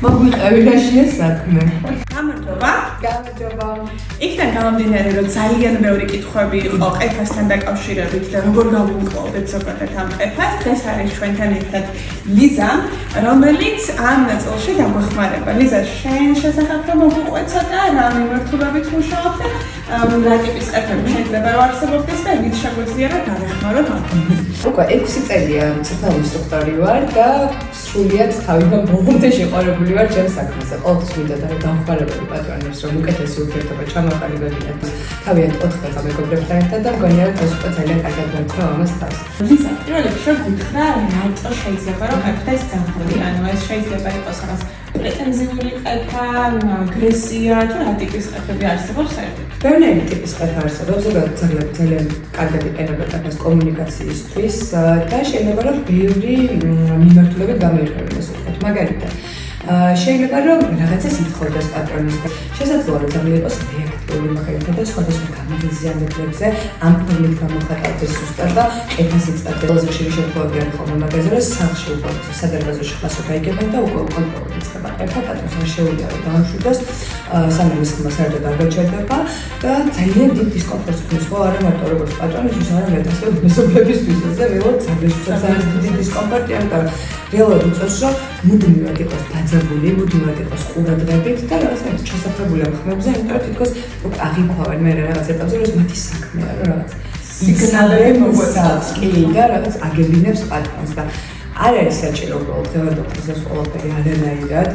მოგვიყევინაშია საქმე. გამარჯობა. გამარჯობა. იქიდან გამომდინარე, რომ ძალიან ბევრი კითხვები იყო ყეფასთან დაკავშირებით და როგორ გავუმკლავდეთ ზოგადად ამ ყეფას. ეს არის ჩვენთან ერთად ლიზა, რომელიც ამ ნაწილში დაგვეხმარება. ლიზა, შენ შესახებ რომ მოგვიყვეთ ცოტა რა მიმართულებით მუშაობ და რა ტიპის ყეფები შეიძლება რომ არსებობდეს და ვით შეგვიძლია რომ დავეხმაროთ მათ. უკვე 6 წელია მწვრთნელი ინსტრუქტორი ვარ და სრულიად თავიდან ბოლომდე შეყვარებული ვარ ჩემს საქმეზე. ყოველთვის მინდოდა რომ დამხმარებელი პატრონებს რომ უკეთესი ურთიერთობა ჩამოყალიბებინათ თავიანთ 4 ხალხ მეგობრებთან ერთად და მგონია რომ ეს უკვე ძალიან კარგად მოხდა ამას თავს. ლიზა, პირველ რიგში გითხრა რატო შეიძლება რომ ყეფას ძაღლი, ანუ ეს შეიძლება იყოს რაღაც პრეტენზიული ყეფა, აგრესია თუ რა ტიპის ყეფები არსებობს საერთოდ? ბევრი ტიპის ყეფა არსებობს, ზოგადად ძაღლები ძალიან კარგად იყენებენ ყეფას კომუნიკაციისთვის და შეიძლება რომ ბევრი მიმართულებით გამოიყენოს, ასე ვთქვათ, მაგალითად. შეიძლება რომ რაღაცას ითხოვდეს პატრონის და შესაძლოა რომ ძალიან იყოს რეაქტიული მაგალითად და სხვადასხვა გამაღიზიანებლებზე ამ ფორმით გამოხატავდეს ზუსტად და ყეფას იწყებდეს. ყველაზე ხშირი შემთხვევები არის ხოლმე მაგაზე რომ სახლში უკვე სადარბაზოში ხმასო გაიგებენ და უკვე კონტროლი იწყება ყეფა პატრონს არ შეუძლია რომ დაამშვიდოს სანამ ის ხმა საერთოდ არ გაჩერდება და ძალიან დიდ დისკომფორტს ქმნის ხო არა მარტო როგორც პატრონისთვის არამედ ასევე მეზობლებისთვისაც და რეალურად ძალიან დიდი დისკომფორტი ამიტომ რეალურად უწევს რომ მუდმივად იყოს დაძაბული, მუდმივად იყოს ყურადღებით და რაღაცა ჩასაფრებული ამ ხმებზე, იმიტომ რომ თითქოს აღიქვავენ მე რაღაც ეტაპზე, რომ მათი საქმეა, რომ რაღაც სიგნალები მოგვეცავს კი და რაღაც აგებინებს პატრონს და არ არის საჭირო უბრალოდ დღევანდელ ყველაფერი არანაირად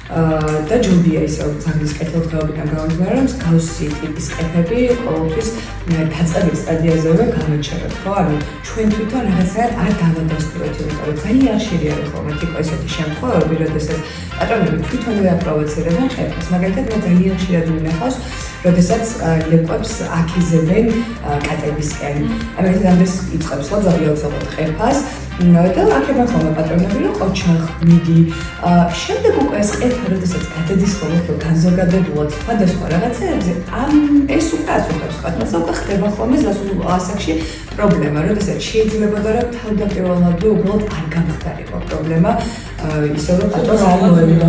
და ჯობია ისე რომ ძაღლის კეთილდღეობიდან გამომდინარე რომ მსგავსი ტიპის ყეფები ყოველთვის დაწყებით სტადიაზევე გამოჩერებთ ხო ანუ ჩვენ თვითონ რაღაცაა არ დავადასტურებთ იმიტომ რომ ძალიან ხშირი არის ხოლმე თქო ესეთი შემთხვევები როდესაც პატრონები თვითონვე აპროვოცირებენ ყეფას მაგალითად მე ძალიან ხშირად მინახავს როდესაც ლეკვებს აქიზებენ კატებისკენ ამიტომ ამას იწყებს ხო ძაღლი უცებად ყეფას და აქება ხოლმე პატრონები რომ ყოჩახ მიდი შემდეგ უკვე ეს ყეფა როდესაც გადადის ხოლმე რომ განზოგადებულად სხვადასხვა რაღაცებზე ეს უკვე აწუხებს პატრონს უკვე ხდება ხოლმე ასაკში პრობლემა როდესაც შეიძლებოდა რომ თავდაპირველად უბრალოდ არ გამხდარიყო პრობლემა ისე რომ პატრონს არ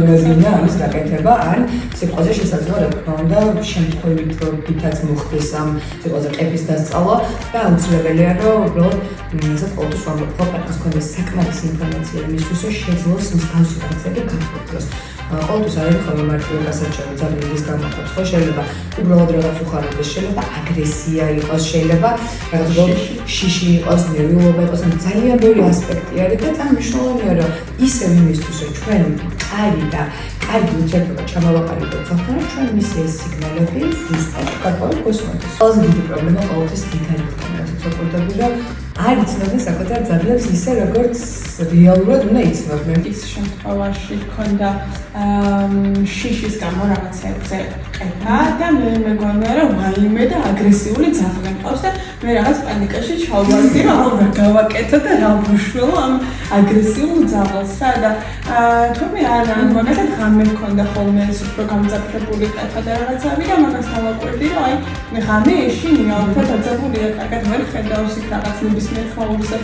მოედინა ამის გაკეთება ან სიყვაზე შესაძლოა რა თქმა უნდა შემთხვევით რომ თვითაც მოხდეს ამ სიყვაზე ყეფის დასწავლა და აუცილებელია რომ უბრალოდ ისეთ ყოველთვის ვამბობ პატრონს ქონდეს საკმარისი ინფორმაცია იმისთვის რომ შეძლოს მსგავსი რაღაცები განხორციელოს. ყოველთვის არის ხოლმე მარტივი გასაჩერებელი ძაღლის გამოყოფს ხო შეიძლება უბრალოდ რაღაც უხარებდეს შეიძლება აგრესია იყოს შეიძლება რაღაც შიში იყოს ნერვიულობა იყოს ძალიან ბევრი ასპექტი არის და ძალიან მნიშვნელოვანია რომ ისევ იმისთვის რომ ჩვენ კარგი და კარგი ურთიერთობა ჩამოვაყალიბოთ ზოგადად ჩვენ მისი ეს სიგნალები ზუსტად გარკვეულ გასვამდეს. ყველაზე დიდი პრობლემა ყოველთვის იქ არის თორემ რომ არ იცნობენ საკუთარ ძაღლებს ისე როგორც რეალურად უნდა იცნობდნენ. ის შემთხვევაში ქონდა შიშის გამო რაღაცებზე ყეფა და მე მეგონა რომ ვაიმე და აგრესიული ძაღლი მყავს და მე რაღაც პანიკაში ჩავვარდი რომ აღარ გავაკეთო და რა ვუშველო ამ აგრესიულ ძაღლს რა და თუმცა არა მაგალითად ღამე მქონდა ხოლმე ეს უფრო გამძაფრებული ყეფა და რაღაცები და მაგას დავაკვირდი რომ აი მე ღამე ეშინი ალბათ დაძაბულია კარგად ვერ ხედავს იქ რაღაც ნებისმიერ ხმაურზე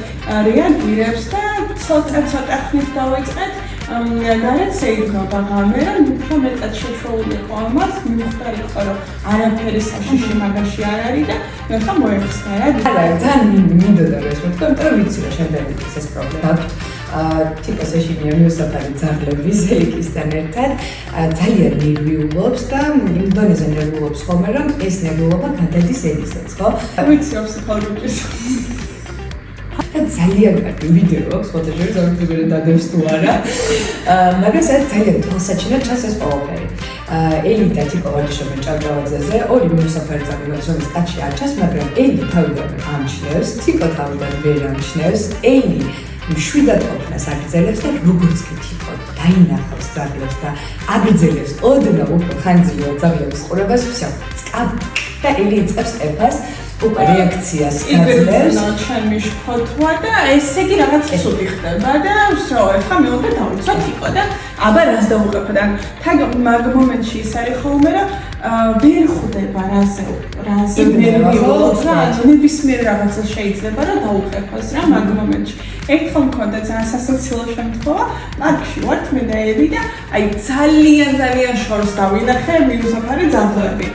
რეაგირებს და ცოტა ხნით დავიწყეთ გარეთ სეირნობა ღამე რომ უფრო მეტად შეშოულიყო ამას მიხვდარიყო რომ არაფერი საშიში მაგაში არ არის და მე ხა მოეხსნა რა არა ძალიან მინდოდა რომ ეს ვთქვა იმიტომ რომ ვიცი რომ შენთან ეს პრობლემა ტიპის ეშინია მიუსაფარი ძაღლები ზელიკისთან ერთად ძალიან ნერვიულობს და იმ დონეზე ნერვიულობს ხოლმე რომ ეს ნერვიულობა გადადის ედისაც ხო ვიცი რომ ფსიქოლოგიის ძალიან კარგი ვიდეო აქვს ფოტოჟურნალისტ ზოგადად დადევს თუ არა მაგას ძალიან თვალსაჩინო ჩანს ეს ყველაფერი ელი და ტიპო ვარჯიშობენ ჭავჭავაძეზე ორი მიუსაფარი ძაღლი რომელიც კაცი არ ჩანს მაგრამ ელი თავიდან ამჩნევს ტიპო თავიდან ვერ ამჩნევს ელი მშვიდად ყოფნას აგრძელებს და როგორც კი ტიპო დაინახავს ძაღლებს და აგრძელებს ოდნავ უფრო ხანძრიო ძაღლების ყურებას ვსა და ელი იწყებს ყეფას უკვე რეაქციას გაძლევს. ჩემი შფოთვა და ესე იგი რაღაც ცუდი ხდება და всё, ეხლა მე უნდა დავიცვათ იყო და აბა რას დავუყებ და თან მაგ მომენტში ის არის ხოლმე რომ ვერ ხვდება რაზე ნერვიულობ რა ნებისმიერ რაღაცა შეიძლება რომ დაუყეფოს რა მაგ მომენტში ერთხელ მქონდა ძალიან სასაცილო შემთხვევა პარკში ვართ მე და ევი და აი ძალიან შორს დავინახე მინუსაფარი ძაღლები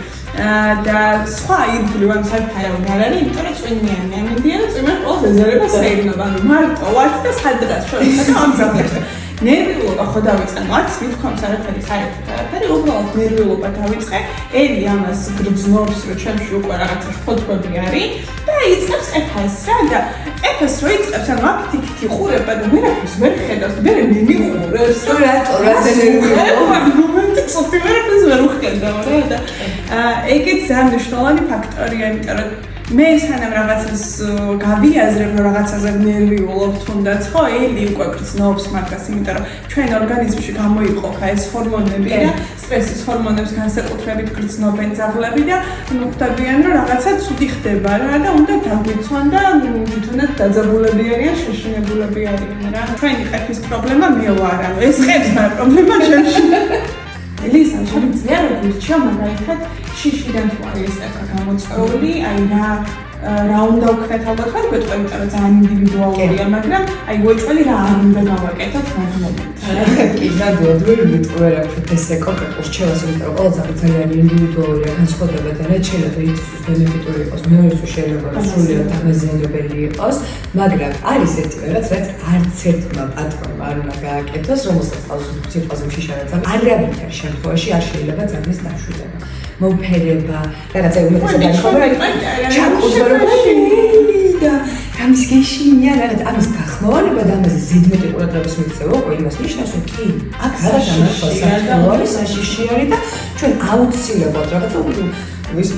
და სხვა ირგვლივ ან საერთოდ არ არის იმიტომ რომ წვიმიანი ამედია წვიმა ყველას ეზერება საერთოდ ანუ მარტო ვართ და სადღაც შორსა და ამ ძაღლებს ნერვიულობა ხო დავიწყე მარც მithქვამს არაფერი საერთოდ არაფერი უბრალოდ ნერვიულობა დავიწყე ელი ამას გრძნობს რომ ჩემში უკვე რაღაცა შფოთვები არის და იწყებს ყეფას რა და ყეფას რო იწყებს ანუ აქ თიქი ხურება და ვერაფერს ვერ ხედავს და მე მიმიყურებს რომ რატო ნერვიულობა მომენტი წופი ვერაფერს ვერ ვხედავ რა და ეგეც ძალიან მნიშვნელოვანი ფაქტორია იმიტომ რომ მე სანამ რაღაცას გავიაზრებ რომ რაღაცაზე ნერვიულობ თუნდაც ხო ელი უკვე გრძნობს მაგას იმიტომ რომ ჩვენ ორგანიზმში გამოიყოფა ეს ჰორმონები და სტრესის ჰორმონებს განსაკუთრებით გრძნობენ ძაღლები და ხვდებიან რომ რაღაცა ცუდი ხდება რა და უნდა დაგვიცვან და თვითონაც დაძაბულები არიან შეშინებულები არიან რა ჩვენი ყეფის პრობლემა მე ვარ ეს ყეფის პრობლემა ჩემში ელისა შემიძლია რჩა მაგალითად შიშიდან თუ არის ეს ყეფა გამოწვეული აი რა უნდა ვქნათ ალბათ ხარ გვეტყვი იმიტომ რომ ძალიან ინდივიდუალურია მაგრამ აი გვეჭველი რა არ უნდა გავაკეთოთ მაგ მომენტში კი ნამდვილად ვერ ვიტყვი ვერაფერს ესე კონკრეტულ რჩევას იმიტომ რომ ყველა ძაღლი ძალიან ინდივიდუალურია განსხვავდება და რაც შეიძლება ისთვის ბენეფიტური იყოს მეორესთვის შეიძლება რომ სრულიად დამაზიანებელი იყოს მაგრამ არის ერთი რაღაც რაც არც ერთმა პატრონმა არ უნდა გააკეთოს რომელსაც ყავს სიტყვაზე შიშა და არავითარ შემთხვევაში არ შეიძლება ძაღლის დაშვება მოფერება რაღაცა უმეტესად არის ხოლმე და ამის გეშინია რაღაც ამის გახმოვანება და ამაზე ზედმეტი ყურადღების მიქცევა უკვე იმას ნიშნავს რომ კი აქ არის საშიში არის და ჩვენ აუცილებლად რაღაცა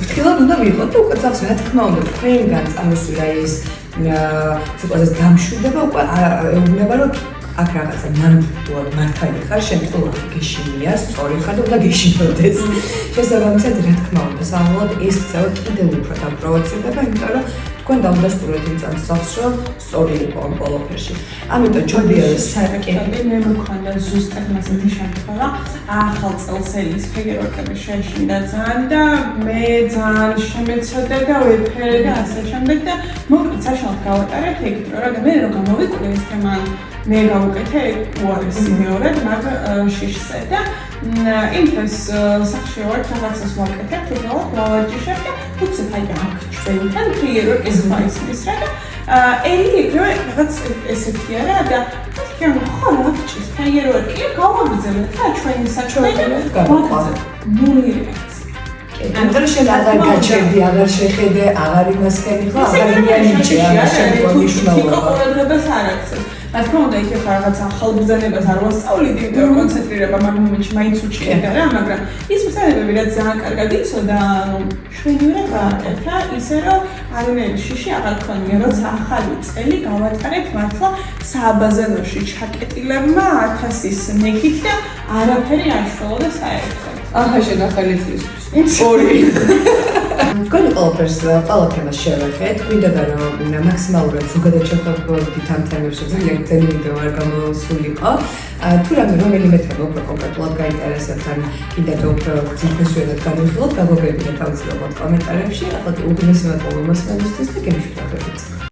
ფრთხილად უნდა ვიყოთ და უკვე წავს რა თქმა უნდა თქვენგან წამოსვლა ეს სიტყვაზე გამშვიდება უკვე ეუბნება რომ აქ რაღაცა ნამდვილად მართალი ხარ, შემთხვევა გეშინია, სწორი ხარ და უნდა გეშინოდეს. შესაბამისად, რა თქმა უნდა, სამომავლოდ ეს წევა კიდევ უფრო დაპროვოცირდება, იმიტომ რომ თქვენ დაუდასტურეთ იმ წამსახს, რომ სწორი იყო ამ ყველაფერში. ამიტომ ჯობია საერთოდ მე მქონდა ზუსტად მასეთი შემთხვევა, ახალ წელს ელის ფეგეროქები შეშინდა ძალიან და მე ძალიან შემეცოდა და ვეფერე და ასე შემდეგ და მოკლედ საშუალოდ გავატარეთ ეგეთ რომ მე რომ გამოვიკვირე ეს თემა მე გავუკეთე უარეს მეორად მაგ შიშზე და იმ დღეს სახში ვარ რაღაცას ვაკეთებ უბრალოდ გავაჯიშებ და უცებ აი აქ ჩვენთან ფრიერო ეს მაისის რა და ელი ეგრევე რაღაც ესეთი არა და თქვენ ხო რა გჭირს ფრიერო კი გავაგზავნეთ და ჩვენი საჩვენებელი გავაგზავნეთ ნული რეაქცია ანუ შენ აღარ გაჩერდი, აღარ შეხედე, აღარ იმასქენი ხო, აღარ იმიანიჭი ამ შემთხვევაში ყურადღებას არ აქცევს. რა თქმა უნდა, იქ ახლა რაღაც ახალ ბრძანებას არ ვასწავლით, იმიტომ რომ კონცენტრირება მაგ მომენტში მაინც უჩნდება რა, მაგრამ ის ბრძანებები რაც ძალიან კარგად იცოდა, შვენივრად გააკეთა, ისე რომ არანაირი შიში აღარ ქონია, როცა ახალი წელი გავატარეთ მართლა სააბაზანოში ჩაკეტილებმა 1000-ის ნექით და არაფერი არ შველოდა საერთოდ. ახლა შენ ახალი წლისთვის. ორი. თქვენ ყოველ თემას შევეხეთ, გვინდა რომ მაქსიმალურად ზოგადად შევხვდებით ამ თემებს, ძალიან ვიდეო არ გამოსულიყო. თუ რომელიმე თემა უფრო კონკრეტულად გაინტერესებთ, ან კიდევ უფრო ძირფესვიანად გამიხილოთ, გაგვაგებინეთ აუცილებლად კომენტარებში, ახლა უდიდესი მადლობა მოსმენისთვის და გემშვიდობებით.